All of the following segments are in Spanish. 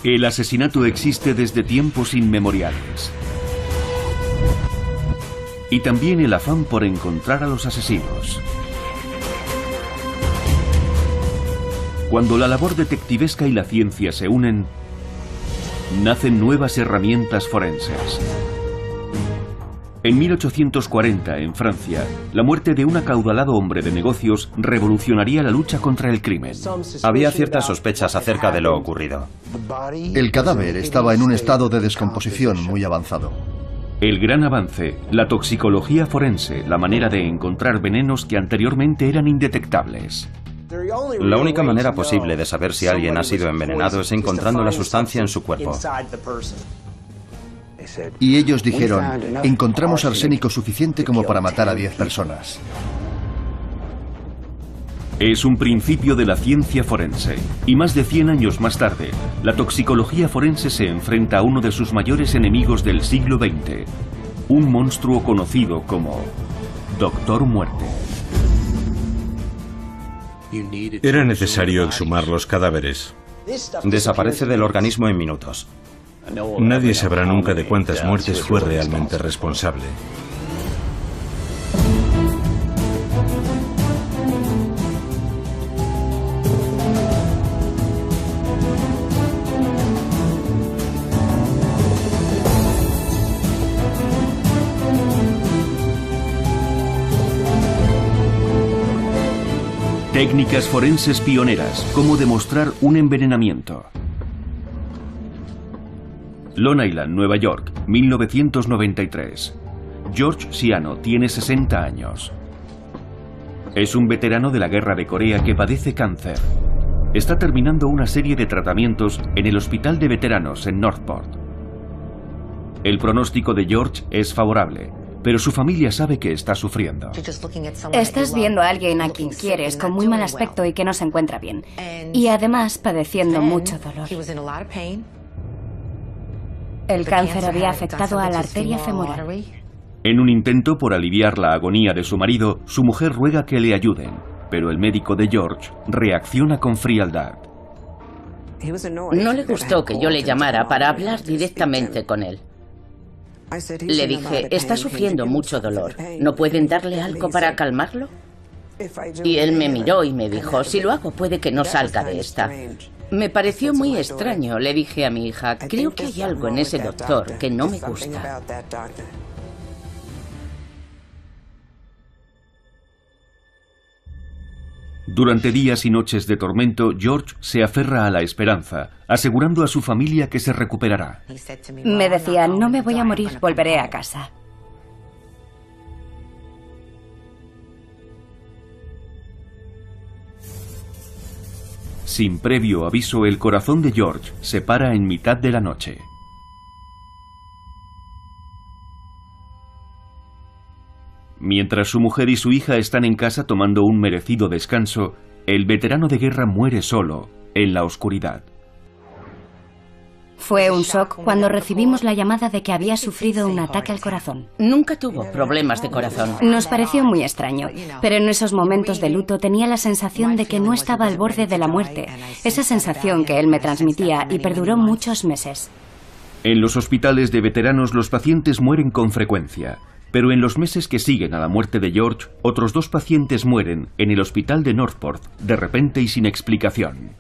El asesinato existe desde tiempos inmemoriales. Y también el afán por encontrar a los asesinos. Cuando la labor detectivesca y la ciencia se unen, nacen nuevas herramientas forenses. En 1840, en Francia, la muerte de un acaudalado hombre de negocios revolucionaría la lucha contra el crimen. Había ciertas sospechas acerca de lo ocurrido. El cadáver estaba en un estado de descomposición muy avanzado. El gran avance, la toxicología forense, la manera de encontrar venenos que anteriormente eran indetectables. La única manera posible de saber si alguien ha sido envenenado es encontrando la sustancia en su cuerpo. Y ellos dijeron, encontramos arsénico suficiente como para matar a 10 personas. Es un principio de la ciencia forense, y más de 100 años más tarde, la toxicología forense se enfrenta a uno de sus mayores enemigos del siglo XX, un monstruo conocido como Doctor Muerte. Era necesario exhumar los cadáveres. Desaparece del organismo en minutos. Nadie sabrá nunca de cuántas muertes fue realmente responsable. Técnicas forenses pioneras, cómo demostrar un envenenamiento. Long Island, Nueva York, 1993. George Siano tiene 60 años. Es un veterano de la guerra de Corea que padece cáncer. Está terminando una serie de tratamientos en el hospital de veteranos en Northport. El pronóstico de George es favorable, pero su familia sabe que está sufriendo. Estás viendo a alguien a quien quieres con muy mal aspecto y que no se encuentra bien. Y además padeciendo mucho dolor. El cáncer había afectado a la arteria femoral. En un intento por aliviar la agonía de su marido, su mujer ruega que le ayuden, pero el médico de George reacciona con frialdad. No le gustó que yo le llamara para hablar directamente con él. Le dije, está sufriendo mucho dolor. ¿No pueden darle algo para calmarlo? Y él me miró y me dijo, si lo hago puede que no salga de esta. Me pareció muy extraño. Le dije a mi hija, creo que hay algo en ese doctor que no me gusta. Durante días y noches de tormento, George se aferra a la esperanza, asegurando a su familia que se recuperará. Me decía, no me voy a morir, volveré a casa. Sin previo aviso, el corazón de George se para en mitad de la noche. Mientras su mujer y su hija están en casa tomando un merecido descanso, el veterano de guerra muere solo, en la oscuridad. Fue un shock cuando recibimos la llamada de que había sufrido un ataque al corazón. Nunca tuvo problemas de corazón. Nos pareció muy extraño, pero en esos momentos de luto tenía la sensación de que no estaba al borde de la muerte, esa sensación que él me transmitía y perduró muchos meses. En los hospitales de veteranos los pacientes mueren con frecuencia. Pero en los meses que siguen a la muerte de George, otros 2 pacientes mueren en el hospital de Northport, de repente y sin explicación.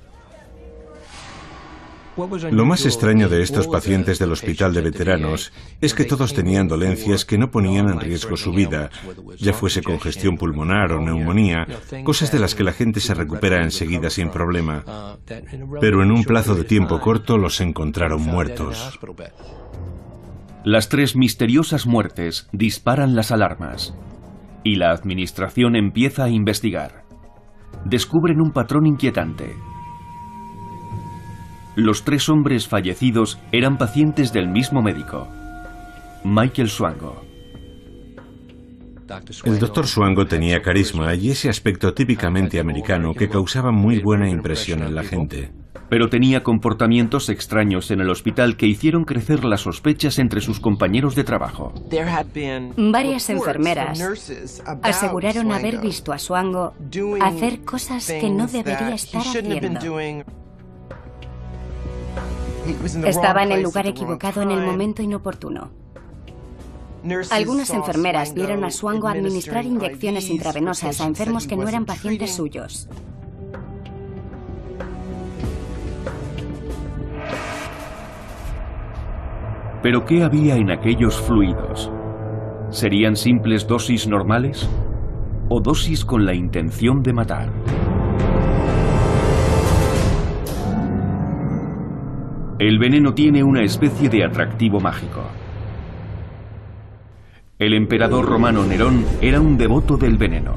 Lo más extraño de estos pacientes del hospital de veteranos es que todos tenían dolencias que no ponían en riesgo su vida, ya fuese congestión pulmonar o neumonía, cosas de las que la gente se recupera enseguida sin problema. Pero en un plazo de tiempo corto los encontraron muertos. Las 3 misteriosas muertes disparan las alarmas y la administración empieza a investigar. Descubren un patrón inquietante. Los 3 hombres fallecidos eran pacientes del mismo médico, Michael Swango. El doctor Swango tenía carisma y ese aspecto típicamente americano que causaba muy buena impresión en la gente. Pero tenía comportamientos extraños en el hospital que hicieron crecer las sospechas entre sus compañeros de trabajo. Varias enfermeras aseguraron haber visto a Swango hacer cosas que no debería estar haciendo. Estaba en el lugar equivocado en el momento inoportuno. Algunas enfermeras vieron a Swango administrar inyecciones intravenosas a enfermos que no eran pacientes suyos. ¿Pero qué había en aquellos fluidos? ¿Serían simples dosis normales? ¿O dosis con la intención de matar? El veneno tiene una especie de atractivo mágico. El emperador romano Nerón era un devoto del veneno.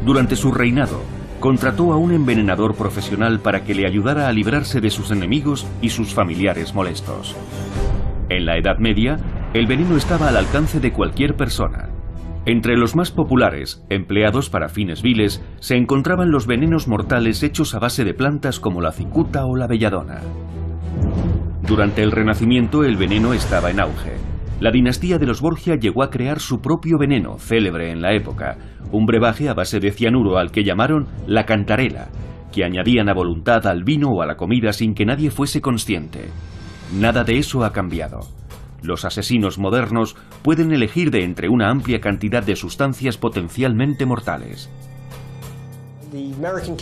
Durante su reinado, contrató a un envenenador profesional para que le ayudara a librarse de sus enemigos y sus familiares molestos. En la Edad Media, el veneno estaba al alcance de cualquier persona. Entre los más populares, empleados para fines viles, se encontraban los venenos mortales hechos a base de plantas como la cicuta o la belladona. Durante el Renacimiento, el veneno estaba en auge. La dinastía de los Borgia llegó a crear su propio veneno, célebre en la época, un brebaje a base de cianuro al que llamaron la cantarela, que añadían a voluntad al vino o a la comida sin que nadie fuese consciente. Nada de eso ha cambiado. Los asesinos modernos pueden elegir de entre una amplia cantidad de sustancias potencialmente mortales.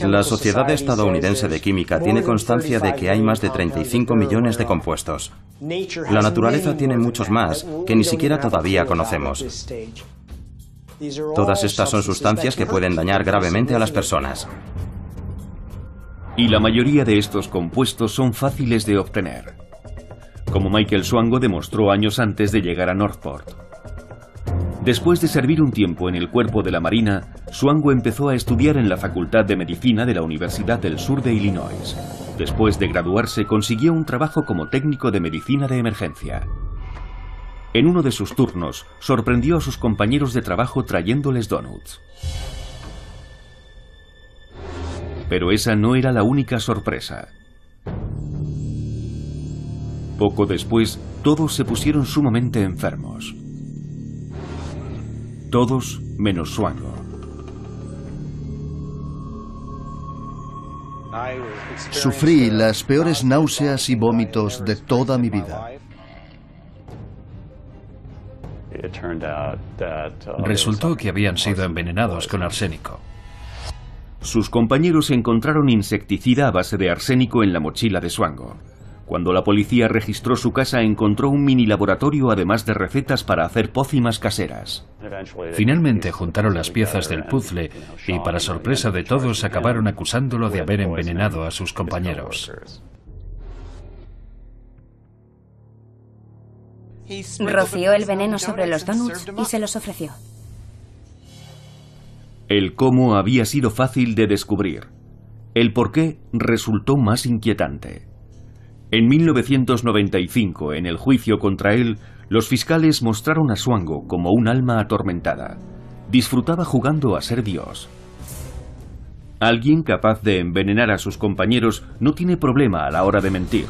La Sociedad Estadounidense de Química tiene constancia de que hay más de 35 millones de compuestos. La naturaleza tiene muchos más que ni siquiera todavía conocemos. Todas estas son sustancias que pueden dañar gravemente a las personas. Y la mayoría de estos compuestos son fáciles de obtener, como Michael Swango demostró años antes de llegar a Northport. Después de servir un tiempo en el cuerpo de la Marina, Swango empezó a estudiar en la Facultad de Medicina de la Universidad del Sur de Illinois. Después de graduarse, consiguió un trabajo como técnico de medicina de emergencia. En uno de sus turnos, sorprendió a sus compañeros de trabajo trayéndoles donuts. Pero esa no era la única sorpresa. Poco después, todos se pusieron sumamente enfermos. Todos menos Swango. Sufrí las peores náuseas y vómitos de toda mi vida. Resultó que habían sido envenenados con arsénico. Sus compañeros encontraron insecticida a base de arsénico en la mochila de Swango. Cuando la policía registró su casa, encontró un mini laboratorio además de recetas para hacer pócimas caseras. Finalmente juntaron las piezas del puzzle y, para sorpresa de todos, acabaron acusándolo de haber envenenado a sus compañeros. Roció el veneno sobre los donuts y se los ofreció. El cómo había sido fácil de descubrir. El por qué resultó más inquietante. En 1995, en el juicio contra él, los fiscales mostraron a Swango como un alma atormentada. Disfrutaba jugando a ser Dios. Alguien capaz de envenenar a sus compañeros no tiene problema a la hora de mentir,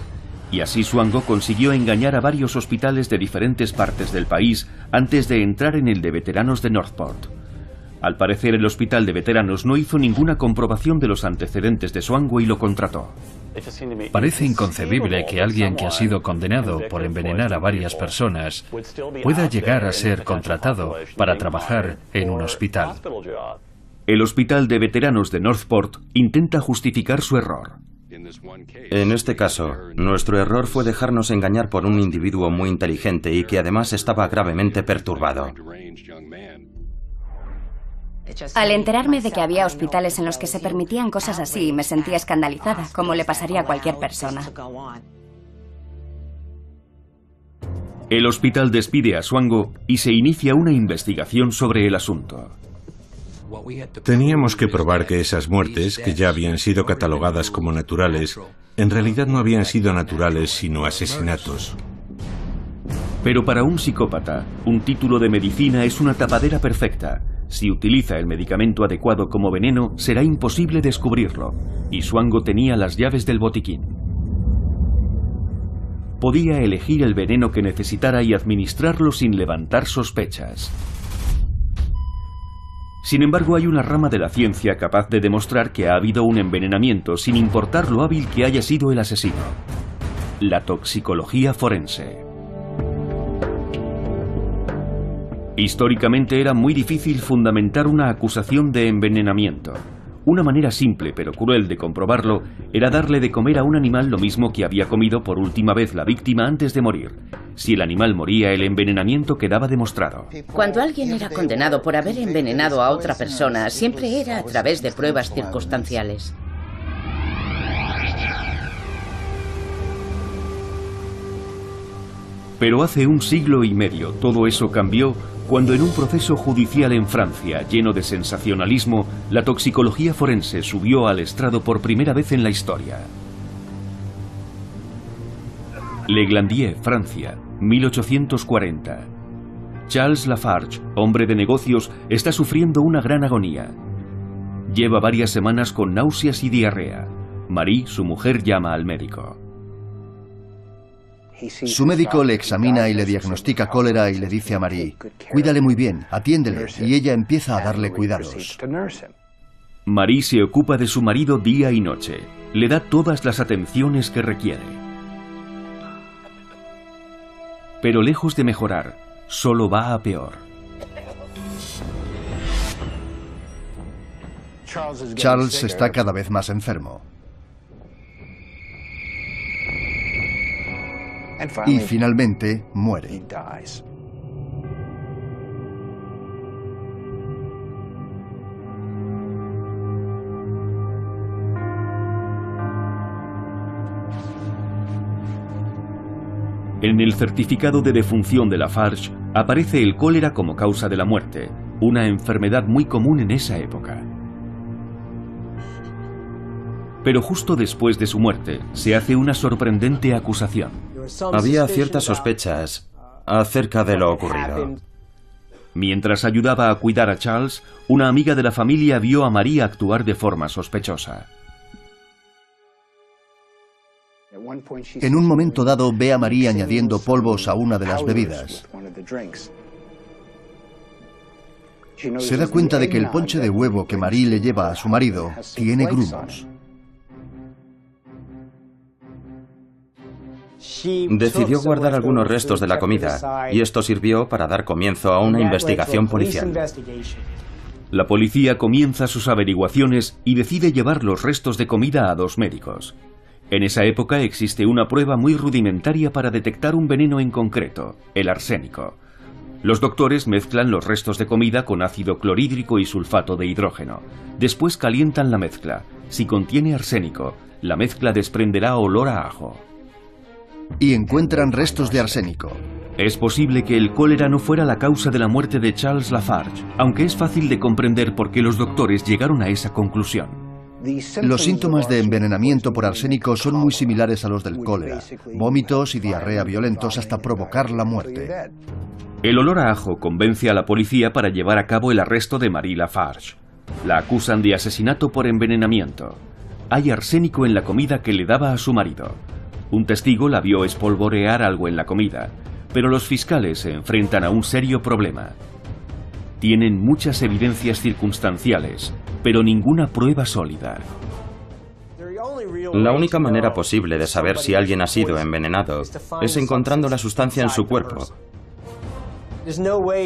y así Swango consiguió engañar a varios hospitales de diferentes partes del país antes de entrar en el de veteranos de Northport. Al parecer, el hospital de veteranos no hizo ninguna comprobación de los antecedentes de Swango y lo contrató. Parece inconcebible que alguien que ha sido condenado por envenenar a varias personas pueda llegar a ser contratado para trabajar en un hospital. El hospital de veteranos de Northport intenta justificar su error. En este caso, nuestro error fue dejarnos engañar por un individuo muy inteligente y que además estaba gravemente perturbado. Al enterarme de que había hospitales en los que se permitían cosas así, me sentía escandalizada, como le pasaría a cualquier persona. El hospital despide a Swango y se inicia una investigación sobre el asunto. Teníamos que probar que esas muertes, que ya habían sido catalogadas como naturales, en realidad no habían sido naturales sino asesinatos. Pero para un psicópata, un título de medicina es una tapadera perfecta. Si utiliza el medicamento adecuado como veneno, será imposible descubrirlo, y Swango tenía las llaves del botiquín. Podía elegir el veneno que necesitara y administrarlo sin levantar sospechas. Sin embargo, hay una rama de la ciencia capaz de demostrar que ha habido un envenenamiento sin importar lo hábil que haya sido el asesino. la toxicología forense. Históricamente era muy difícil fundamentar una acusación de envenenamiento. Una manera simple pero cruel de comprobarlo era darle de comer a un animal lo mismo que había comido por última vez la víctima antes de morir. Si el animal moría, el envenenamiento quedaba demostrado. Cuando alguien era condenado por haber envenenado a otra persona, siempre era a través de pruebas circunstanciales. Pero hace un siglo y medio todo eso cambió cuando en un proceso judicial en Francia lleno de sensacionalismo, la toxicología forense subió al estrado por primera vez en la historia. Le Glandier, Francia, 1840. Charles Lafarge, hombre de negocios, está sufriendo una gran agonía. Lleva varias semanas con náuseas y diarrea. Marie, su mujer, llama al médico. Su médico le examina y le diagnostica cólera y le dice a Marie: cuídale muy bien, atiéndele, y ella empieza a darle cuidados. Marie se ocupa de su marido día y noche. Le da todas las atenciones que requiere. Pero lejos de mejorar, solo va a peor. Charles está cada vez más enfermo. Y finalmente muere. En el certificado de defunción de Lafarge aparece el cólera como causa de la muerte, una enfermedad muy común en esa época. Pero justo después de su muerte se hace una sorprendente acusación. Había ciertas sospechas acerca de lo ocurrido. Mientras ayudaba a cuidar a Charles, una amiga de la familia vio a Marie actuar de forma sospechosa. En un momento dado ve a Marie añadiendo polvos a una de las bebidas. Se da cuenta de que el ponche de huevo que Marie le lleva a su marido tiene grumos. Decidió guardar algunos restos de la comida, y esto sirvió para dar comienzo a una investigación policial. La policía comienza sus averiguaciones y decide llevar los restos de comida a 2 médicos. En esa época existe una prueba muy rudimentaria para detectar un veneno en concreto, el arsénico. Los doctores mezclan los restos de comida con ácido clorhídrico y sulfato de hidrógeno. Después calientan la mezcla. Si contiene arsénico, la mezcla desprenderá olor a ajo. Y encuentran restos de arsénico. Es posible que el cólera no fuera la causa de la muerte de Charles Lafarge, aunque es fácil de comprender por qué los doctores llegaron a esa conclusión. Los síntomas de envenenamiento por arsénico son muy similares a los del cólera: vómitos y diarrea violentos hasta provocar la muerte. El olor a ajo convence a la policía para llevar a cabo el arresto de Marie Lafarge. La acusan de asesinato por envenenamiento. Hay arsénico en la comida que le daba a su marido. Un testigo la vio espolvorear algo en la comida, pero los fiscales se enfrentan a un serio problema. Tienen muchas evidencias circunstanciales, pero ninguna prueba sólida. La única manera posible de saber si alguien ha sido envenenado es encontrando la sustancia en su cuerpo.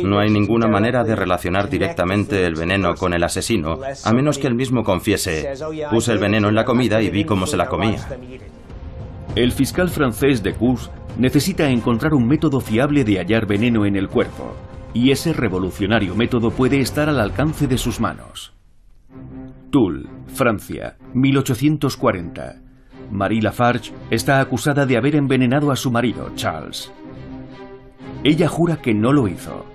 No hay ninguna manera de relacionar directamente el veneno con el asesino, a menos que él mismo confiese: puse el veneno en la comida y vi cómo se la comía. El fiscal francés Decous necesita encontrar un método fiable de hallar veneno en el cuerpo, y ese revolucionario método puede estar al alcance de sus manos. Toul, Francia, 1840. Marie Lafarge está acusada de haber envenenado a su marido, Charles. Ella jura que no lo hizo.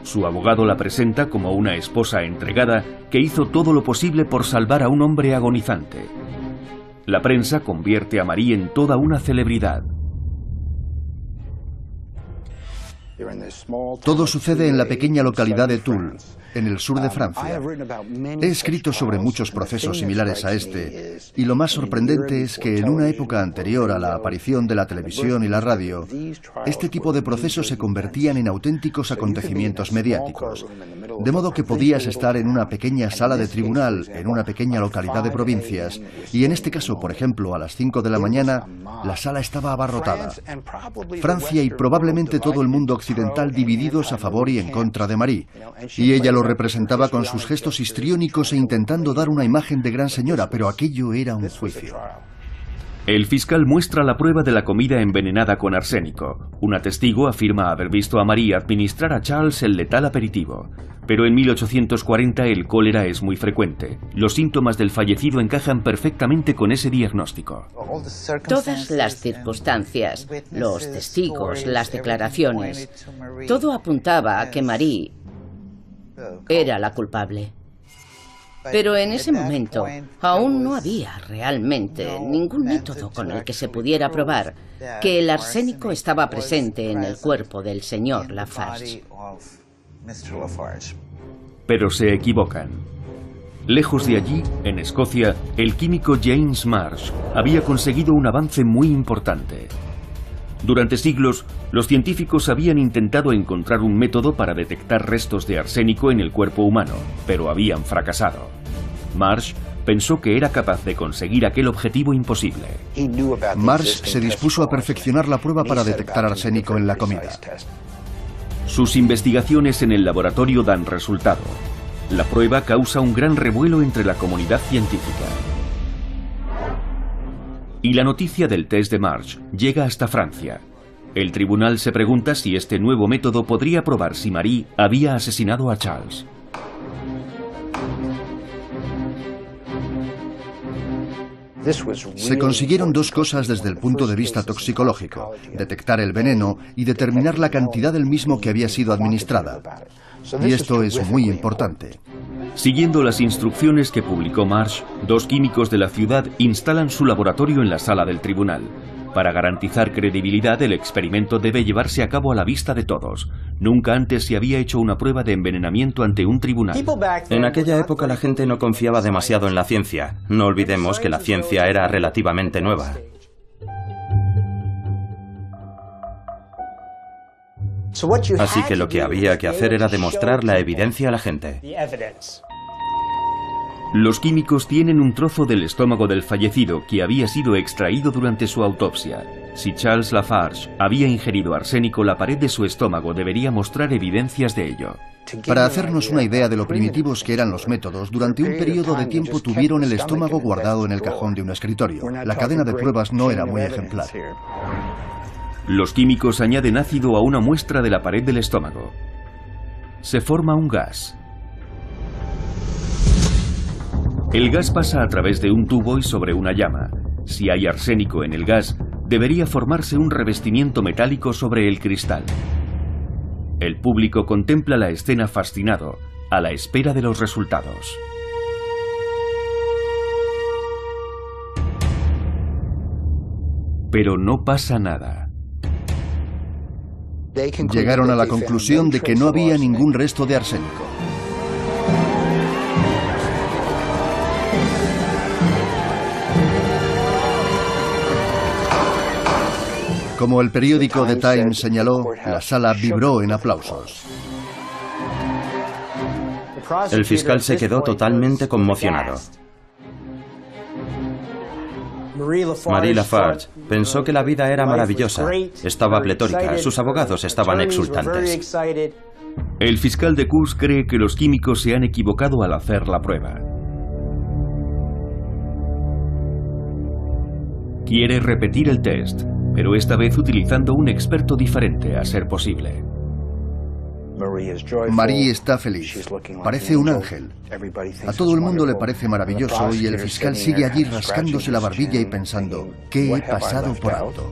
Su abogado la presenta como una esposa entregada que hizo todo lo posible por salvar a un hombre agonizante. La prensa convierte a Marie en toda una celebridad. Todo sucede en la pequeña localidad de Toul. en el sur de Francia. He escrito sobre muchos procesos similares a este, y lo más sorprendente es que en una época anterior a la aparición de la televisión y la radio, este tipo de procesos se convertían en auténticos acontecimientos mediáticos. De modo que podías estar en una pequeña sala de tribunal, en una pequeña localidad de provincias, y en este caso, por ejemplo, a las 5 de la mañana, la sala estaba abarrotada. Francia y probablemente todo el mundo occidental divididos a favor y en contra de Marie, y ella lo representaba con sus gestos histriónicos e intentando dar una imagen de gran señora, pero aquello era un juicio. El fiscal muestra la prueba de la comida envenenada con arsénico. Una testigo afirma haber visto a Marie administrar a Charles el letal aperitivo. Pero en 1840 el cólera es muy frecuente. Los síntomas del fallecido encajan perfectamente con ese diagnóstico. Todas las circunstancias, los testigos, las declaraciones, todo apuntaba a que Marie era la culpable. Pero en ese momento aún no había realmente ningún método con el que se pudiera probar que el arsénico estaba presente en el cuerpo del señor Lafarge. Pero se equivocan. Lejos de allí, en Escocia, el químico James Marsh había conseguido un avance muy importante. Durante siglos, los científicos habían intentado encontrar un método para detectar restos de arsénico en el cuerpo humano, pero habían fracasado. Marsh pensó que era capaz de conseguir aquel objetivo imposible. Marsh se dispuso a perfeccionar la prueba para detectar arsénico en la comida. Sus investigaciones en el laboratorio dan resultado. La prueba causa un gran revuelo entre la comunidad científica. Y la noticia del test de Marsh llega hasta Francia. El tribunal se pregunta si este nuevo método podría probar si Marie había asesinado a Charles. Se consiguieron dos cosas desde el punto de vista toxicológico: detectar el veneno y determinar la cantidad del mismo que había sido administrada. Y esto es muy importante. Siguiendo las instrucciones que publicó Marsh, dos químicos de la ciudad instalan su laboratorio en la sala del tribunal. Para garantizar credibilidad, el experimento debe llevarse a cabo a la vista de todos. Nunca antes se había hecho una prueba de envenenamiento ante un tribunal. En aquella época la gente no confiaba demasiado en la ciencia. No olvidemos que la ciencia era relativamente nueva. Así que lo que había que hacer era demostrar la evidencia a la gente. Los químicos tienen un trozo del estómago del fallecido que había sido extraído durante su autopsia. Si Charles Lafarge había ingerido arsénico, la pared de su estómago debería mostrar evidencias de ello. Para hacernos una idea de lo primitivos que eran los métodos, durante un periodo de tiempo tuvieron el estómago guardado en el cajón de un escritorio. La cadena de pruebas no era muy ejemplar. Los químicos añaden ácido a una muestra de la pared del estómago. Se forma un gas. El gas pasa a través de un tubo y sobre una llama. Si hay arsénico en el gas, debería formarse un revestimiento metálico sobre el cristal. El público contempla la escena fascinado, a la espera de los resultados. Pero no pasa nada. Llegaron a la conclusión de que no había ningún resto de arsénico. Como el periódico The Times señaló, la sala vibró en aplausos. El fiscal se quedó totalmente conmocionado. Marie Lafarge pensó que la vida era maravillosa, estaba pletórica, sus abogados estaban exultantes. El fiscal de Cours cree que los químicos se han equivocado al hacer la prueba. Quiere repetir el test, pero esta vez utilizando un experto diferente a ser posible. Marie está feliz. Parece un ángel. A todo el mundo le parece maravilloso y el fiscal sigue allí rascándose la barbilla y pensando: ¿qué he pasado por alto?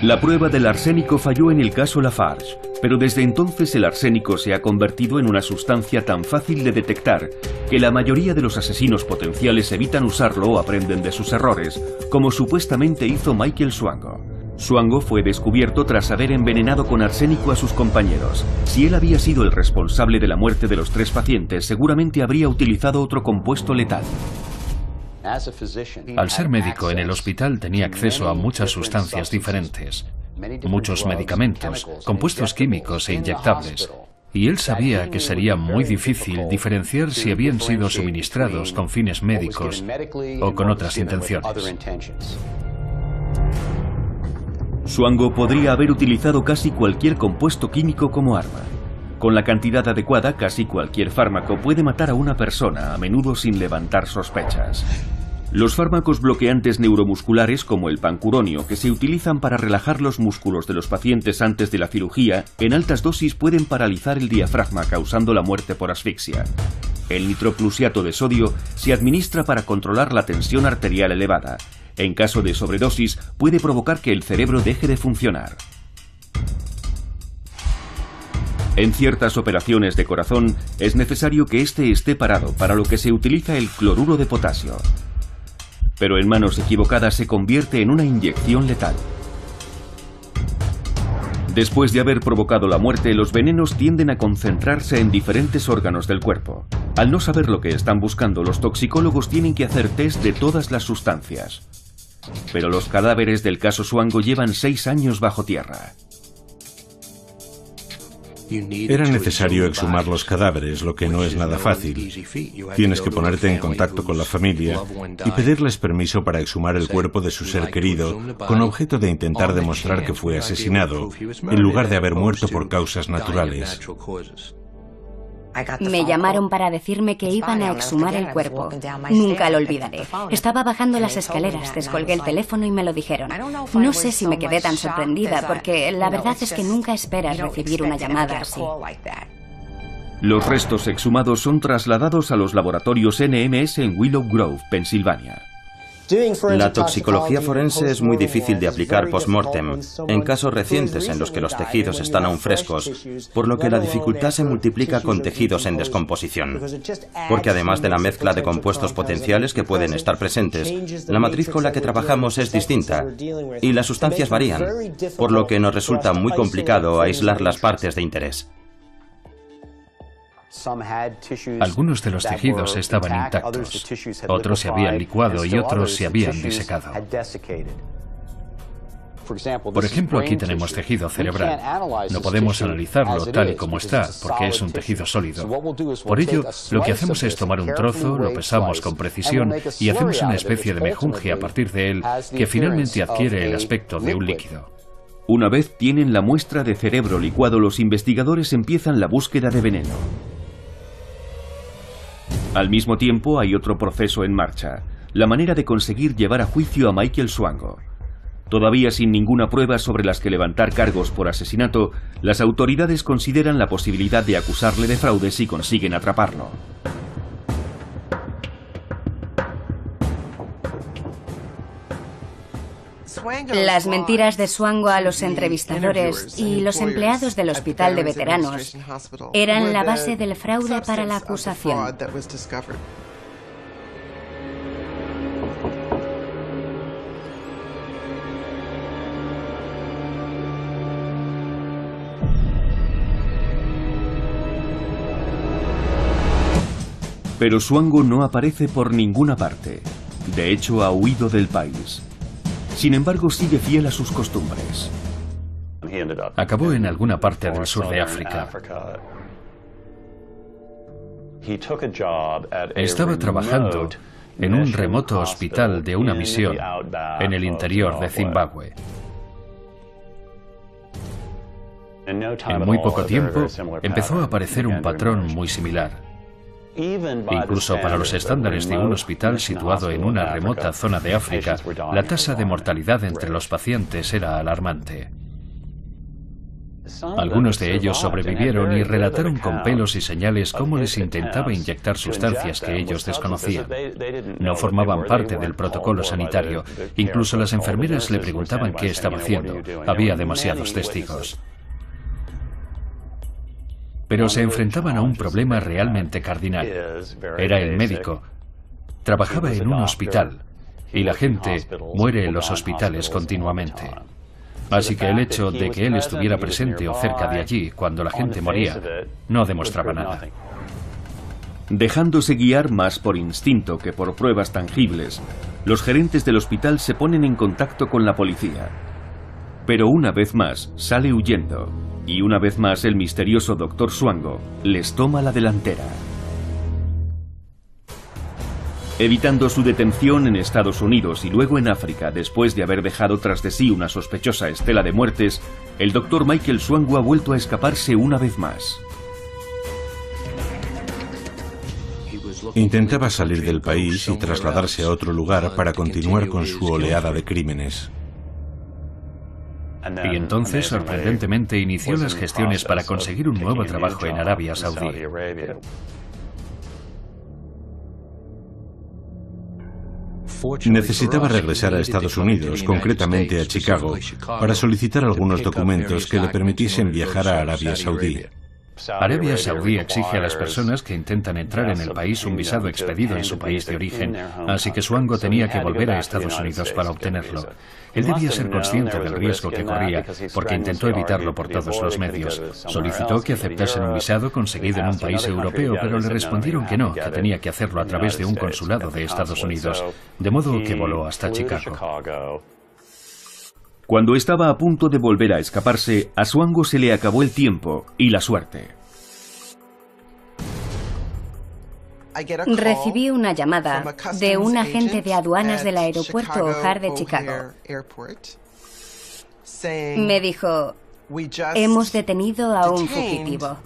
La prueba del arsénico falló en el caso Lafarge, pero desde entonces el arsénico se ha convertido en una sustancia tan fácil de detectar que la mayoría de los asesinos potenciales evitan usarlo o aprenden de sus errores, como supuestamente hizo Michael Swango. Swango fue descubierto tras haber envenenado con arsénico a sus compañeros. Si él había sido el responsable de la muerte de los 3 pacientes, seguramente habría utilizado otro compuesto letal. Al ser médico en el hospital tenía acceso a muchas sustancias diferentes, muchos medicamentos, compuestos químicos e inyectables. Y él sabía que sería muy difícil diferenciar si habían sido suministrados con fines médicos o con otras intenciones. Swango podría haber utilizado casi cualquier compuesto químico como arma. Con la cantidad adecuada, casi cualquier fármaco puede matar a una persona, a menudo sin levantar sospechas. Los fármacos bloqueantes neuromusculares, como el pancuronio, que se utilizan para relajar los músculos de los pacientes antes de la cirugía, en altas dosis pueden paralizar el diafragma, causando la muerte por asfixia. El nitroplusiato de sodio se administra para controlar la tensión arterial elevada. En caso de sobredosis, puede provocar que el cerebro deje de funcionar. En ciertas operaciones de corazón, es necesario que éste esté parado, para lo que se utiliza el cloruro de potasio. Pero en manos equivocadas se convierte en una inyección letal. Después de haber provocado la muerte, los venenos tienden a concentrarse en diferentes órganos del cuerpo. Al no saber lo que están buscando, los toxicólogos tienen que hacer test de todas las sustancias. Pero los cadáveres del caso Swango llevan 6 años bajo tierra. Era necesario exhumar los cadáveres, lo que no es nada fácil. Tienes que ponerte en contacto con la familia y pedirles permiso para exhumar el cuerpo de su ser querido, con objeto de intentar demostrar que fue asesinado, en lugar de haber muerto por causas naturales. Me llamaron para decirme que iban a exhumar el cuerpo. Nunca lo olvidaré. Estaba bajando las escaleras, descolgué el teléfono y me lo dijeron. No sé si me quedé tan sorprendida, porque la verdad es que nunca esperas recibir una llamada así. Los restos exhumados son trasladados a los laboratorios NMS en Willow Grove, Pensilvania. La toxicología forense es muy difícil de aplicar post-mortem en casos recientes en los que los tejidos están aún frescos, por lo que la dificultad se multiplica con tejidos en descomposición. Porque además de la mezcla de compuestos potenciales que pueden estar presentes, la matriz con la que trabajamos es distinta y las sustancias varían, por lo que nos resulta muy complicado aislar las partes de interés. Algunos de los tejidos estaban intactos, otros se habían licuado y otros se habían disecado. Por ejemplo, aquí tenemos tejido cerebral. No podemos analizarlo tal y como está, porque es un tejido sólido. Por ello, lo que hacemos es tomar un trozo, lo pesamos con precisión y hacemos una especie de mejunje a partir de él que finalmente adquiere el aspecto de un líquido. Una vez tienen la muestra de cerebro licuado, los investigadores empiezan la búsqueda de veneno. Al mismo tiempo, hay otro proceso en marcha: la manera de conseguir llevar a juicio a Michael Swango. Todavía sin ninguna prueba sobre las que levantar cargos por asesinato, las autoridades consideran la posibilidad de acusarle de fraude si consiguen atraparlo. Las mentiras de Swango a los entrevistadores y los empleados del hospital de veteranos eran la base del fraude para la acusación. Pero Swango no aparece por ninguna parte. De hecho, ha huido del país. Sin embargo, sigue fiel a sus costumbres. Acabó en alguna parte del sur de África. Estaba trabajando en un remoto hospital de una misión en el interior de Zimbabue. En muy poco tiempo empezó a aparecer un patrón muy similar. Incluso para los estándares de un hospital situado en una remota zona de África, la tasa de mortalidad entre los pacientes era alarmante. Algunos de ellos sobrevivieron y relataron con pelos y señales cómo les intentaba inyectar sustancias que ellos desconocían. No formaban parte del protocolo sanitario. Incluso las enfermeras le preguntaban qué estaba haciendo. Había demasiados testigos. Pero se enfrentaban a un problema realmente cardinal. Era el médico. Trabajaba en un hospital y la gente muere en los hospitales continuamente. Así que el hecho de que él estuviera presente o cerca de allí cuando la gente moría no demostraba nada. Dejándose guiar más por instinto que por pruebas tangibles, los gerentes del hospital se ponen en contacto con la policía. Pero una vez más sale huyendo, y una vez más el misterioso Dr. Swango les toma la delantera. Evitando su detención en Estados Unidos y luego en África, después de haber dejado tras de sí una sospechosa estela de muertes, el Dr. Michael Swango ha vuelto a escaparse una vez más. Intentaba salir del país y trasladarse a otro lugar para continuar con su oleada de crímenes. Y entonces, sorprendentemente, inició las gestiones para conseguir un nuevo trabajo en Arabia Saudí. Necesitaba regresar a Estados Unidos, concretamente a Chicago, para solicitar algunos documentos que le permitiesen viajar a Arabia Saudí. Arabia Saudí exige a las personas que intentan entrar en el país un visado expedido en su país de origen, así que Swango tenía que volver a Estados Unidos para obtenerlo. Él debía ser consciente del riesgo que corría, porque intentó evitarlo por todos los medios. Solicitó que aceptasen un visado conseguido en un país europeo, pero le respondieron que no, que tenía que hacerlo a través de un consulado de Estados Unidos, de modo que voló hasta Chicago. Cuando estaba a punto de volver a escaparse, a Swango se le acabó el tiempo y la suerte. Recibí una llamada de un agente de aduanas del aeropuerto O'Hare de Chicago. Me dijo, hemos detenido a un fugitivo.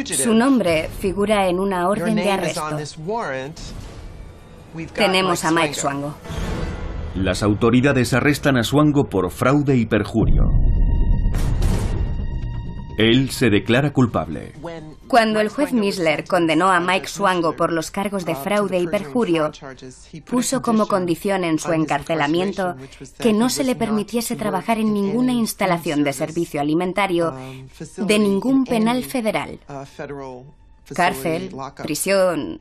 Su nombre figura en una orden de arresto. Tenemos a Mike Swango. Las autoridades arrestan a Swango por fraude y perjurio. Él se declara culpable. Cuando el juez Misler condenó a Mike Swango por los cargos de fraude y perjurio, puso como condición en su encarcelamiento que no se le permitiese trabajar en ninguna instalación de servicio alimentario de ningún penal federal, cárcel, prisión,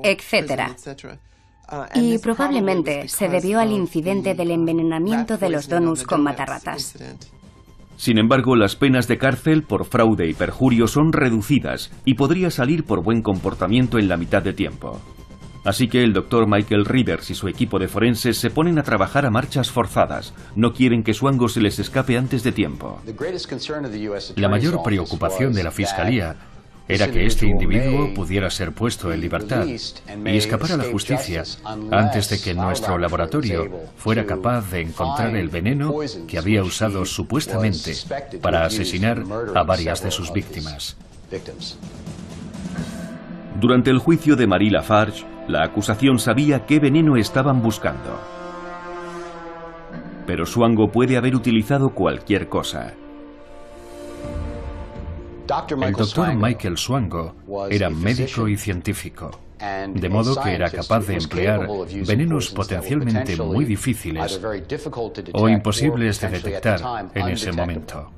etc. Y probablemente se debió al incidente del envenenamiento de los donuts con matarratas. Sin embargo, las penas de cárcel por fraude y perjurio son reducidas y podría salir por buen comportamiento en la mitad de tiempo. Así que el Dr. Michael Rivers y su equipo de forenses se ponen a trabajar a marchas forzadas. No quieren que Swango se les escape antes de tiempo. La mayor preocupación de la Fiscalía era que este individuo pudiera ser puesto en libertad y escapar a la justicia antes de que nuestro laboratorio fuera capaz de encontrar el veneno que había usado supuestamente para asesinar a varias de sus víctimas. Durante el juicio de Marie Lafarge, la acusación sabía qué veneno estaban buscando. Pero Swango puede haber utilizado cualquier cosa. El doctor Michael Swango era médico y científico, de modo que era capaz de emplear venenos potencialmente muy difíciles o imposibles de detectar en ese momento.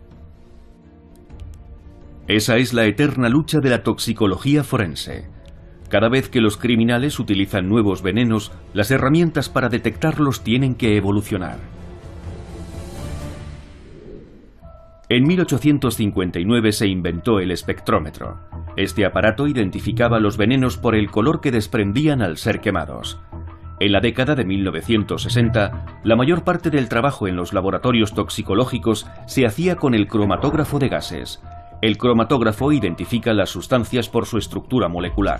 Esa es la eterna lucha de la toxicología forense. Cada vez que los criminales utilizan nuevos venenos, las herramientas para detectarlos tienen que evolucionar. En 1859 se inventó el espectrómetro. Este aparato identificaba los venenos por el color que desprendían al ser quemados. En la década de 1960, la mayor parte del trabajo en los laboratorios toxicológicos se hacía con el cromatógrafo de gases. El cromatógrafo identifica las sustancias por su estructura molecular.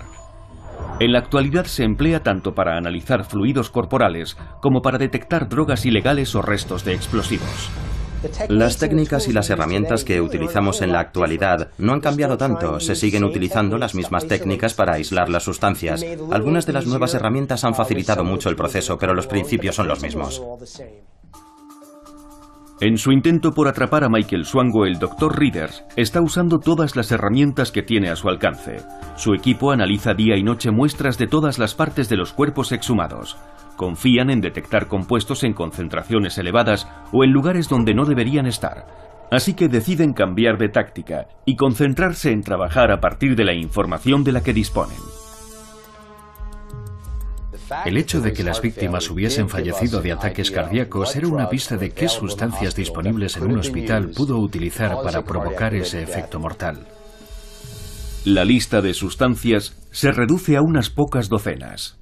En la actualidad se emplea tanto para analizar fluidos corporales como para detectar drogas ilegales o restos de explosivos. Las técnicas y las herramientas que utilizamos en la actualidad no han cambiado tanto, se siguen utilizando las mismas técnicas para aislar las sustancias. Algunas de las nuevas herramientas han facilitado mucho el proceso, pero los principios son los mismos. En su intento por atrapar a Michael Swango, el Dr. Rivers está usando todas las herramientas que tiene a su alcance. Su equipo analiza día y noche muestras de todas las partes de los cuerpos exhumados. Confían en detectar compuestos en concentraciones elevadas o en lugares donde no deberían estar. Así que deciden cambiar de táctica y concentrarse en trabajar a partir de la información de la que disponen. El hecho de que las víctimas hubiesen fallecido de ataques cardíacos era una pista de qué sustancias disponibles en un hospital pudo utilizar para provocar ese efecto mortal. La lista de sustancias se reduce a unas pocas docenas.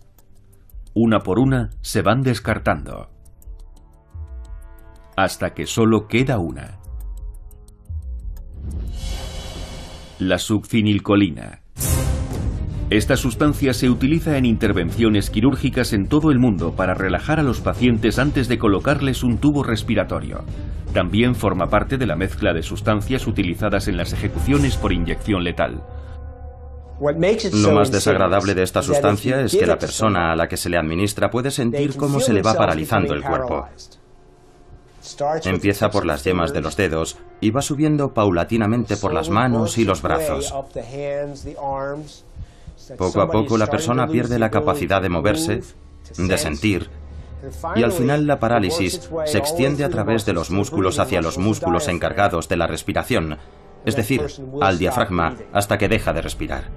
Una por una se van descartando, hasta que solo queda una. La succinilcolina. Esta sustancia se utiliza en intervenciones quirúrgicas en todo el mundo para relajar a los pacientes antes de colocarles un tubo respiratorio. También forma parte de la mezcla de sustancias utilizadas en las ejecuciones por inyección letal. Lo más desagradable de esta sustancia es que la persona a la que se le administra puede sentir cómo se le va paralizando el cuerpo. Empieza por las yemas de los dedos y va subiendo paulatinamente por las manos y los brazos. Poco a poco la persona pierde la capacidad de moverse, de sentir, y al final la parálisis se extiende a través de los músculos hacia los músculos encargados de la respiración, es decir, al diafragma, hasta que deja de respirar.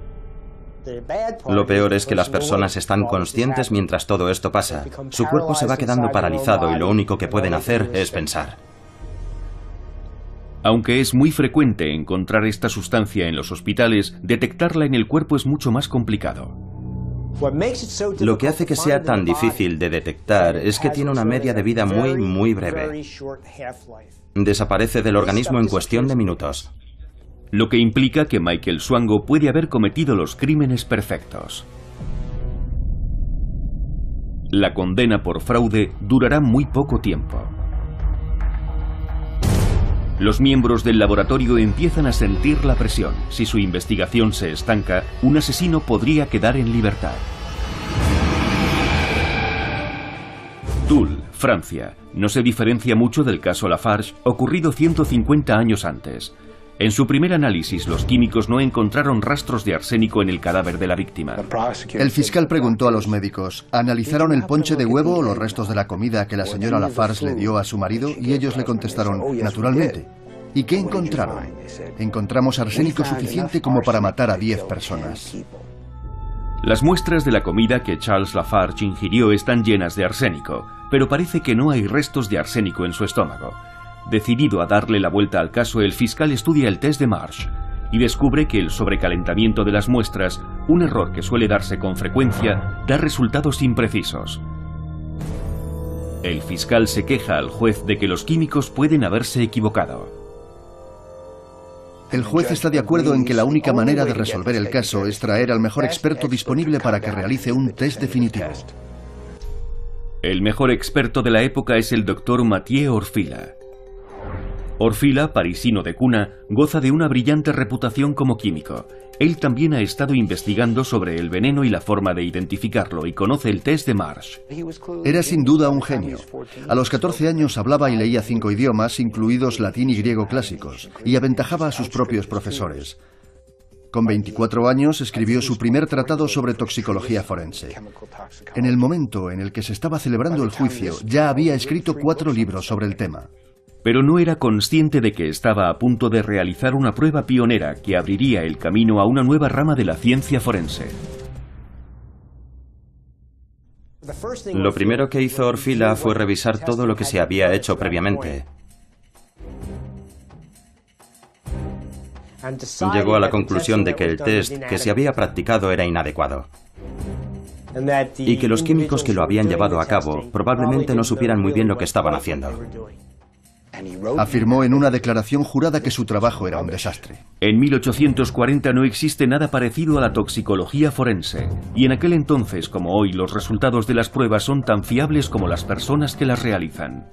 Lo peor es que las personas están conscientes mientras todo esto pasa. Su cuerpo se va quedando paralizado y lo único que pueden hacer es pensar. Aunque es muy frecuente encontrar esta sustancia en los hospitales, detectarla en el cuerpo es mucho más complicado. Lo que hace que sea tan difícil de detectar es que tiene una media de vida muy breve. Desaparece del organismo en cuestión de minutos. Lo que implica que Michael Swango puede haber cometido los crímenes perfectos. La condena por fraude durará muy poco tiempo. Los miembros del laboratorio empiezan a sentir la presión. Si su investigación se estanca, un asesino podría quedar en libertad. Toul, Francia, no se diferencia mucho del caso Lafarge, ocurrido 150 años antes. En su primer análisis, los químicos no encontraron rastros de arsénico en el cadáver de la víctima. El fiscal preguntó a los médicos, ¿analizaron el ponche de huevo o los restos de la comida que la señora Lafarge le dio a su marido? Y ellos le contestaron, naturalmente. ¿Y qué encontraron? Encontramos arsénico suficiente como para matar a 10 personas. Las muestras de la comida que Charles Lafarge ingirió están llenas de arsénico, pero parece que no hay restos de arsénico en su estómago. Decidido a darle la vuelta al caso, el fiscal estudia el test de Marsh y descubre que el sobrecalentamiento de las muestras, un error que suele darse con frecuencia, da resultados imprecisos. El fiscal se queja al juez de que los químicos pueden haberse equivocado. El juez está de acuerdo en que la única manera de resolver el caso es traer al mejor experto disponible para que realice un test definitivo. El mejor experto de la época es el doctor Mathieu Orfila. Orfila, parisino de cuna, goza de una brillante reputación como químico. Él también ha estado investigando sobre el veneno y la forma de identificarlo y conoce el test de Marsh. Era sin duda un genio. A los 14 años hablaba y leía 5 idiomas, incluidos latín y griego clásicos, y aventajaba a sus propios profesores. Con 24 años escribió su primer tratado sobre toxicología forense. En el momento en el que se estaba celebrando el juicio, ya había escrito 4 libros sobre el tema. Pero no era consciente de que estaba a punto de realizar una prueba pionera que abriría el camino a una nueva rama de la ciencia forense. Lo primero que hizo Orfila fue revisar todo lo que se había hecho previamente. Llegó a la conclusión de que el test que se había practicado era inadecuado y que los químicos que lo habían llevado a cabo probablemente no supieran muy bien lo que estaban haciendo. Afirmó en una declaración jurada que su trabajo era un desastre. En 1840 no existe nada parecido a la toxicología forense, y en aquel entonces, como hoy, los resultados de las pruebas son tan fiables como las personas que las realizan.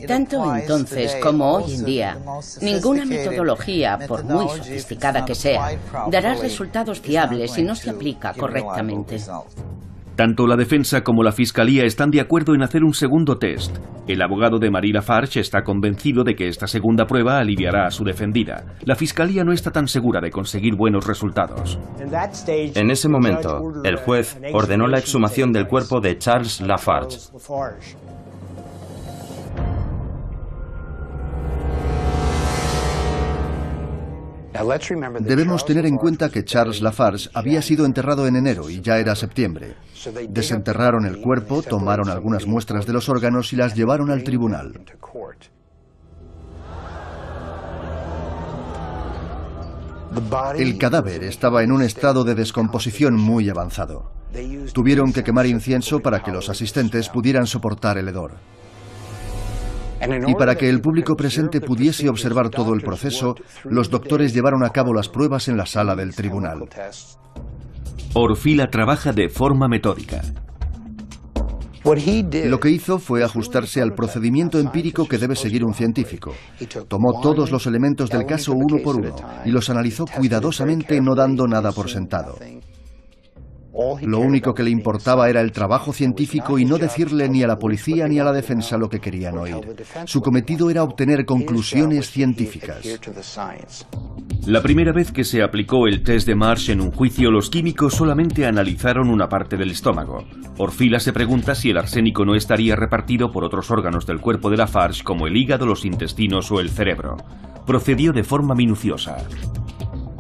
Tanto entonces como hoy en día, ninguna metodología, por muy sofisticada que sea, dará resultados fiables si no se aplica correctamente. Tanto la defensa como la fiscalía están de acuerdo en hacer un segundo test. El abogado de Marie Lafarge está convencido de que esta segunda prueba aliviará a su defendida. La fiscalía no está tan segura de conseguir buenos resultados. En ese momento, el juez ordenó la exhumación del cuerpo de Charles Lafarge. Debemos tener en cuenta que Charles Lafarge había sido enterrado en enero y ya era septiembre. Desenterraron el cuerpo, tomaron algunas muestras de los órganos y las llevaron al tribunal. El cadáver estaba en un estado de descomposición muy avanzado. Tuvieron que quemar incienso para que los asistentes pudieran soportar el hedor. Y para que el público presente pudiese observar todo el proceso, los doctores llevaron a cabo las pruebas en la sala del tribunal. Orfila trabaja de forma metódica. Lo que hizo fue ajustarse al procedimiento empírico que debe seguir un científico. Tomó todos los elementos del caso uno por uno y los analizó cuidadosamente, no dando nada por sentado. Lo único que le importaba era el trabajo científico y no decirle ni a la policía ni a la defensa lo que querían oír. Su cometido era obtener conclusiones científicas. La primera vez que se aplicó el test de Marsh en un juicio, los químicos solamente analizaron una parte del estómago. Orfila se pregunta si el arsénico no estaría repartido por otros órganos del cuerpo de Lafarge, como el hígado, los intestinos o el cerebro. Procedió de forma minuciosa.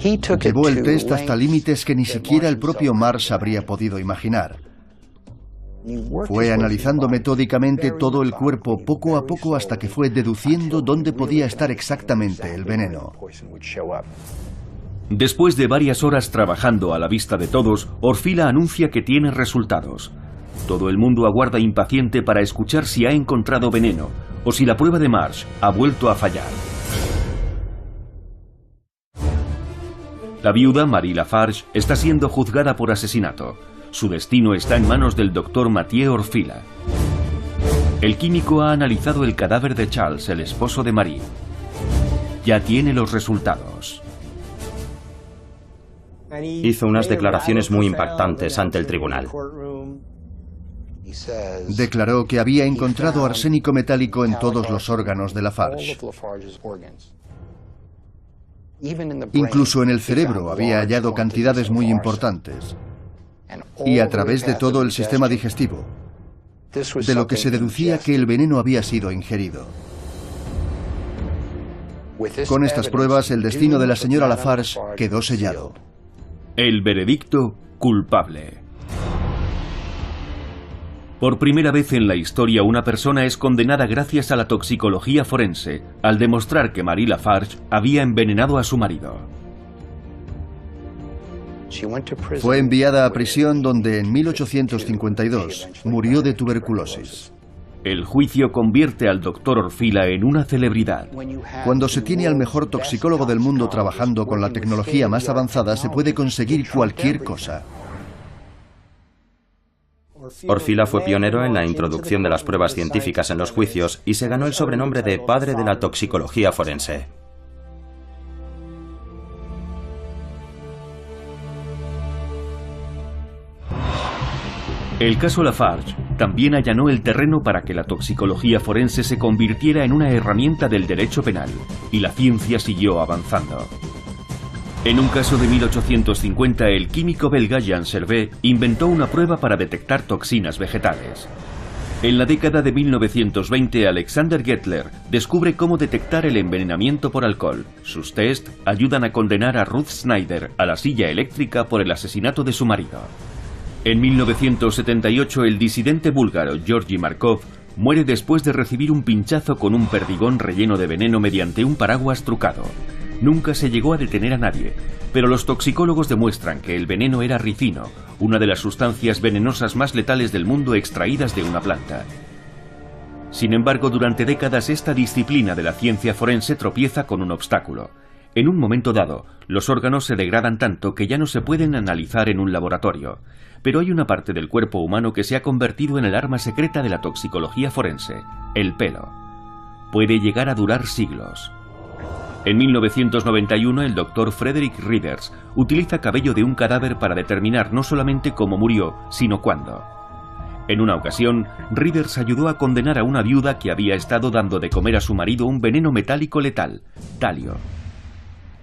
Llevó el test hasta límites que ni siquiera el propio Marsh habría podido imaginar. Fue analizando metódicamente todo el cuerpo poco a poco hasta que fue deduciendo dónde podía estar exactamente el veneno. Después de varias horas trabajando a la vista de todos, Orfila anuncia que tiene resultados. Todo el mundo aguarda impaciente para escuchar si ha encontrado veneno o si la prueba de Marsh ha vuelto a fallar. La viuda, Marie Lafarge, está siendo juzgada por asesinato. Su destino está en manos del doctor Mathieu Orfila. El químico ha analizado el cadáver de Charles, el esposo de Marie. Ya tiene los resultados. Hizo unas declaraciones muy impactantes ante el tribunal. Declaró que había encontrado arsénico metálico en todos los órganos de Lafarge. Incluso en el cerebro había hallado cantidades muy importantes. Y a través de todo el sistema digestivo, de lo que se deducía que el veneno había sido ingerido. Con estas pruebas, el destino de la señora Lafarge quedó sellado. El veredicto: culpable. Por primera vez en la historia, una persona es condenada gracias a la toxicología forense, al demostrar que Marie Lafarge había envenenado a su marido. Fue enviada a prisión donde en 1852 murió de tuberculosis. El juicio convierte al doctor Orfila en una celebridad. Cuando se tiene al mejor toxicólogo del mundo trabajando con la tecnología más avanzada, se puede conseguir cualquier cosa. Orfila fue pionero en la introducción de las pruebas científicas en los juicios y se ganó el sobrenombre de padre de la toxicología forense. El caso Lafarge también allanó el terreno para que la toxicología forense se convirtiera en una herramienta del derecho penal, y la ciencia siguió avanzando. En un caso de 1850, el químico belga Jean Servet inventó una prueba para detectar toxinas vegetales. En la década de 1920, Alexander Gettler descubre cómo detectar el envenenamiento por alcohol. Sus test ayudan a condenar a Ruth Snyder a la silla eléctrica por el asesinato de su marido. En 1978, el disidente búlgaro Georgi Markov muere después de recibir un pinchazo con un perdigón relleno de veneno mediante un paraguas trucado. Nunca se llegó a detener a nadie, pero los toxicólogos demuestran que el veneno era ricino, una de las sustancias venenosas más letales del mundo extraídas de una planta. Sin embargo, durante décadas esta disciplina de la ciencia forense tropieza con un obstáculo. En un momento dado, los órganos se degradan tanto que ya no se pueden analizar en un laboratorio, pero hay una parte del cuerpo humano que se ha convertido en el arma secreta de la toxicología forense: el pelo. Puede llegar a durar siglos. En 1991, el doctor Frederick Readers utiliza cabello de un cadáver para determinar no solamente cómo murió, sino cuándo. En una ocasión, Readers ayudó a condenar a una viuda que había estado dando de comer a su marido un veneno metálico letal, talio.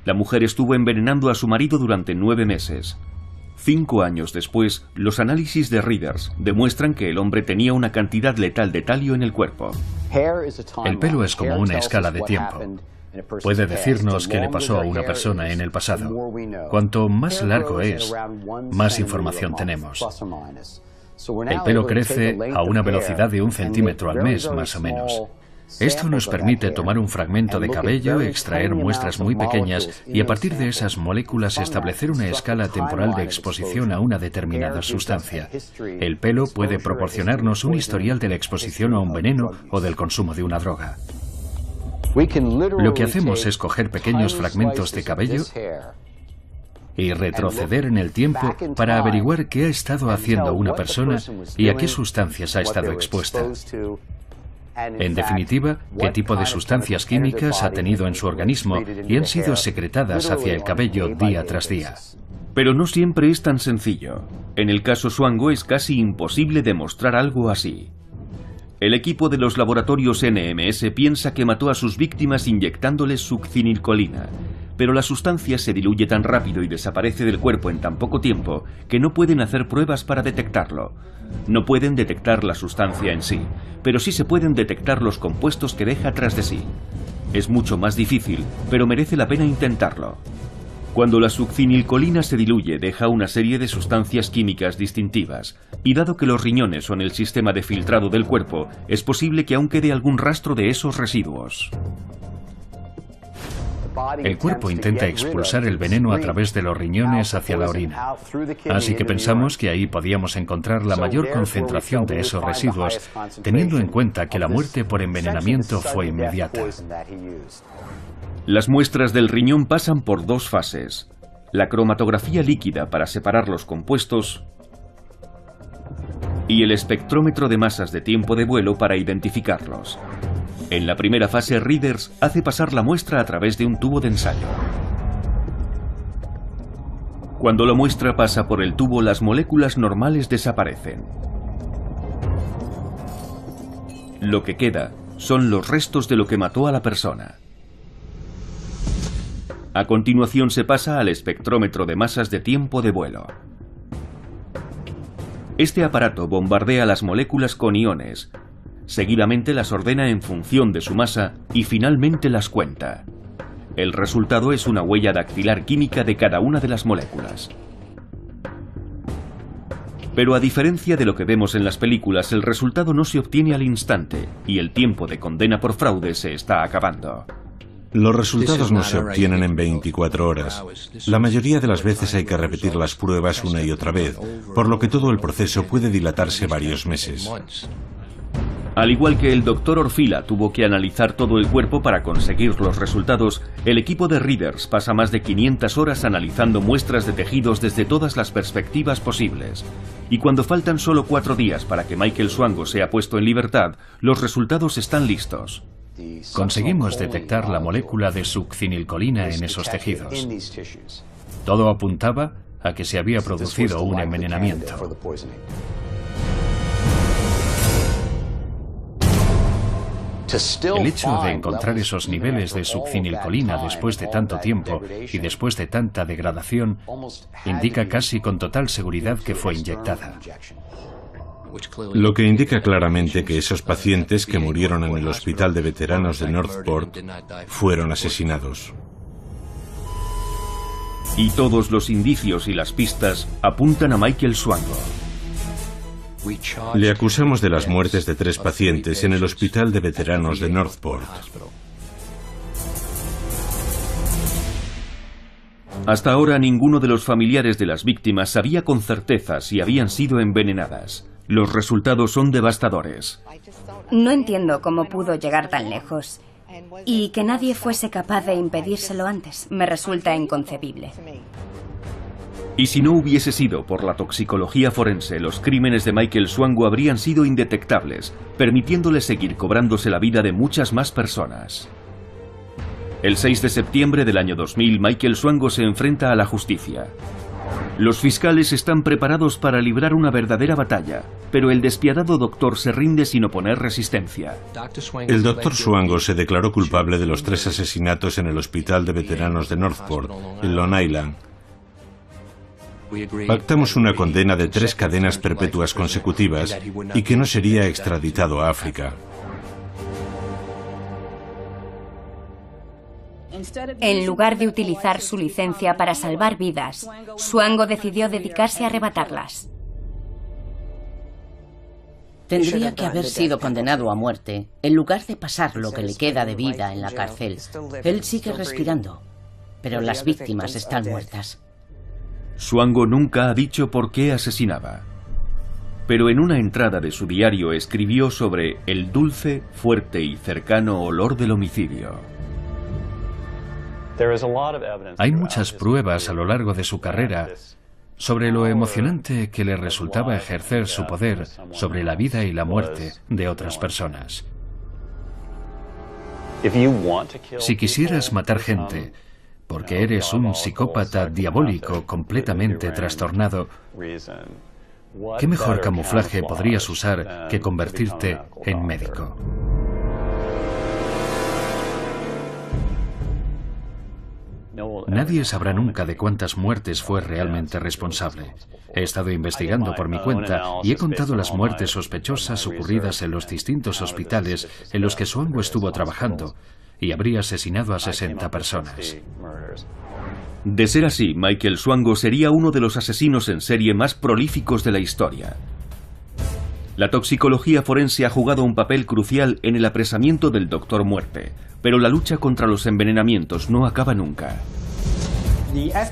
La mujer estuvo envenenando a su marido durante 9 meses. 5 años después, los análisis de Readers demuestran que el hombre tenía una cantidad letal de talio en el cuerpo. El pelo es como una escala de tiempo. puede decirnos qué le pasó a una persona en el pasado. Cuanto más largo es, más información tenemos. El pelo crece a una velocidad de 1 centímetro al mes, más o menos. Esto nos permite tomar un fragmento de cabello, extraer muestras muy pequeñas y a partir de esas moléculas establecer una escala temporal de exposición a una determinada sustancia. El pelo puede proporcionarnos un historial de la exposición a un veneno o del consumo de una droga. Lo que hacemos es coger pequeños fragmentos de cabello y retroceder en el tiempo para averiguar qué ha estado haciendo una persona y a qué sustancias ha estado expuesta. En definitiva, qué tipo de sustancias químicas ha tenido en su organismo y han sido secretadas hacia el cabello día tras día. Pero no siempre es tan sencillo. En el caso Swango es casi imposible demostrar algo así. El equipo de los laboratorios NMS piensa que mató a sus víctimas inyectándoles succinilcolina, pero la sustancia se diluye tan rápido y desaparece del cuerpo en tan poco tiempo que no pueden hacer pruebas para detectarlo. No pueden detectar la sustancia en sí, pero sí se pueden detectar los compuestos que deja tras de sí. Es mucho más difícil, pero merece la pena intentarlo. Cuando la succinilcolina se diluye, deja una serie de sustancias químicas distintivas, y dado que los riñones son el sistema de filtrado del cuerpo, es posible que aún quede algún rastro de esos residuos. El cuerpo intenta expulsar el veneno a través de los riñones hacia la orina. Así que pensamos que ahí podíamos encontrar la mayor concentración de esos residuos, teniendo en cuenta que la muerte por envenenamiento fue inmediata. Las muestras del riñón pasan por 2 fases: la cromatografía líquida para separar los compuestos y el espectrómetro de masas de tiempo de vuelo para identificarlos. En la primera fase, Readers hace pasar la muestra a través de un tubo de ensayo. Cuando la muestra pasa por el tubo, las moléculas normales desaparecen. Lo que queda son los restos de lo que mató a la persona. A continuación se pasa al espectrómetro de masas de tiempo de vuelo. Este aparato bombardea las moléculas con iones. Seguidamente las ordena en función de su masa y finalmente las cuenta. El resultado es una huella dactilar química de cada una de las moléculas. Pero a diferencia de lo que vemos en las películas, el resultado no se obtiene al instante y el tiempo de condena por fraude se está acabando. Los resultados no se obtienen en 24 horas. La mayoría de las veces hay que repetir las pruebas una y otra vez, por lo que todo el proceso puede dilatarse varios meses. Al igual que el Dr. Orfila tuvo que analizar todo el cuerpo para conseguir los resultados, el equipo de Readers pasa más de 500 horas analizando muestras de tejidos desde todas las perspectivas posibles. Y cuando faltan solo 4 días para que Michael Swango sea puesto en libertad, los resultados están listos. Conseguimos detectar la molécula de succinilcolina en esos tejidos. Todo apuntaba a que se había producido un envenenamiento. El hecho de encontrar esos niveles de succinilcolina después de tanto tiempo y después de tanta degradación indica casi con total seguridad que fue inyectada. Lo que indica claramente que esos pacientes que murieron en el hospital de veteranos de Northport fueron asesinados. Y todos los indicios y las pistas apuntan a Michael Swango. Le acusamos de las muertes de 3 pacientes en el hospital de veteranos de Northport. Hasta ahora ninguno de los familiares de las víctimas sabía con certeza si habían sido envenenadas. Los resultados son devastadores. No entiendo cómo pudo llegar tan lejos y que nadie fuese capaz de impedírselo antes. Me resulta inconcebible. Y si no hubiese sido por la toxicología forense, los crímenes de Michael Swango habrían sido indetectables, permitiéndole seguir cobrándose la vida de muchas más personas. El 6 de septiembre del año 2000, Michael Swango se enfrenta a la justicia. Los fiscales están preparados para librar una verdadera batalla, pero el despiadado doctor se rinde sin oponer resistencia. El doctor Swango se declaró culpable de los 3 asesinatos en el hospital de veteranos de Northport, en Long Island. Pactamos una condena de 3 cadenas perpetuas consecutivas y que no sería extraditado a África. En lugar de utilizar su licencia para salvar vidas, Swango decidió dedicarse a arrebatarlas. Tendría que haber sido condenado a muerte en lugar de pasar lo que le queda de vida en la cárcel. Él sigue respirando, pero las víctimas están muertas. Swango nunca ha dicho por qué asesinaba, pero en una entrada de su diario escribió sobre el dulce, fuerte y cercano olor del homicidio. Hay muchas pruebas a lo largo de su carrera sobre lo emocionante que le resultaba ejercer su poder sobre la vida y la muerte de otras personas. Si quisieras matar gente porque eres un psicópata diabólico completamente trastornado, ¿qué mejor camuflaje podrías usar que convertirte en médico? Nadie sabrá nunca de cuántas muertes fue realmente responsable. He estado investigando por mi cuenta y he contado las muertes sospechosas ocurridas en los distintos hospitales en los que Swango estuvo trabajando, y habría asesinado a 60 personas. De ser así, Michael Swango sería uno de los asesinos en serie más prolíficos de la historia. La toxicología forense ha jugado un papel crucial en el apresamiento del Doctor Muerte, pero la lucha contra los envenenamientos no acaba nunca.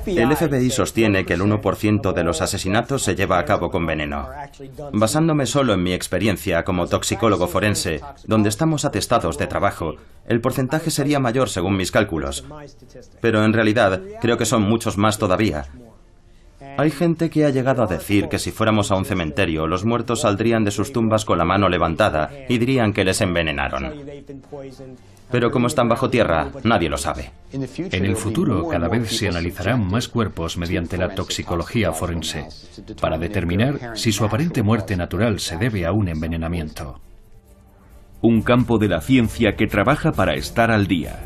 El FBI sostiene que el 1% de los asesinatos se lleva a cabo con veneno. Basándome solo en mi experiencia como toxicólogo forense, donde estamos atestados de trabajo, el porcentaje sería mayor según mis cálculos. Pero en realidad, creo que son muchos más todavía. Hay gente que ha llegado a decir que si fuéramos a un cementerio, los muertos saldrían de sus tumbas con la mano levantada y dirían que les envenenaron. Pero como están bajo tierra, nadie lo sabe. En el futuro, cada vez se analizarán más cuerpos mediante la toxicología forense, para determinar si su aparente muerte natural se debe a un envenenamiento. Un campo de la ciencia que trabaja para estar al día.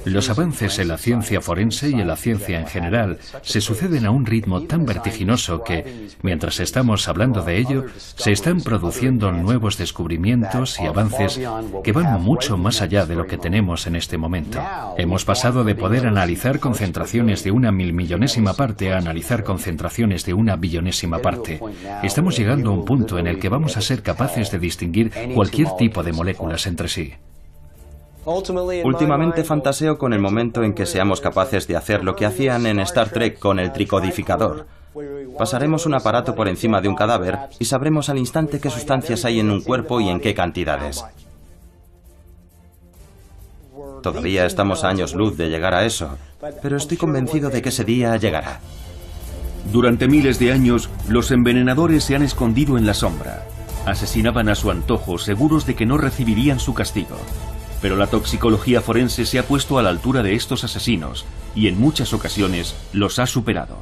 Los avances en la ciencia forense y en la ciencia en general se suceden a un ritmo tan vertiginoso que, mientras estamos hablando de ello, se están produciendo nuevos descubrimientos y avances que van mucho más allá de lo que tenemos en este momento. Hemos pasado de poder analizar concentraciones de una milmillonésima parte a analizar concentraciones de una billonésima parte. Estamos llegando a un punto en el que vamos a ser capaces de distinguir cualquier tipo de moléculas entre sí. Últimamente fantaseo con el momento en que seamos capaces de hacer lo que hacían en Star Trek con el tricodificador. Pasaremos un aparato por encima de un cadáver y sabremos al instante qué sustancias hay en un cuerpo y en qué cantidades. Todavía estamos a años luz de llegar a eso, pero estoy convencido de que ese día llegará. Durante miles de años, los envenenadores se han escondido en la sombra. Asesinaban a su antojo, seguros de que no recibirían su castigo. Pero la toxicología forense se ha puesto a la altura de estos asesinos y en muchas ocasiones los ha superado.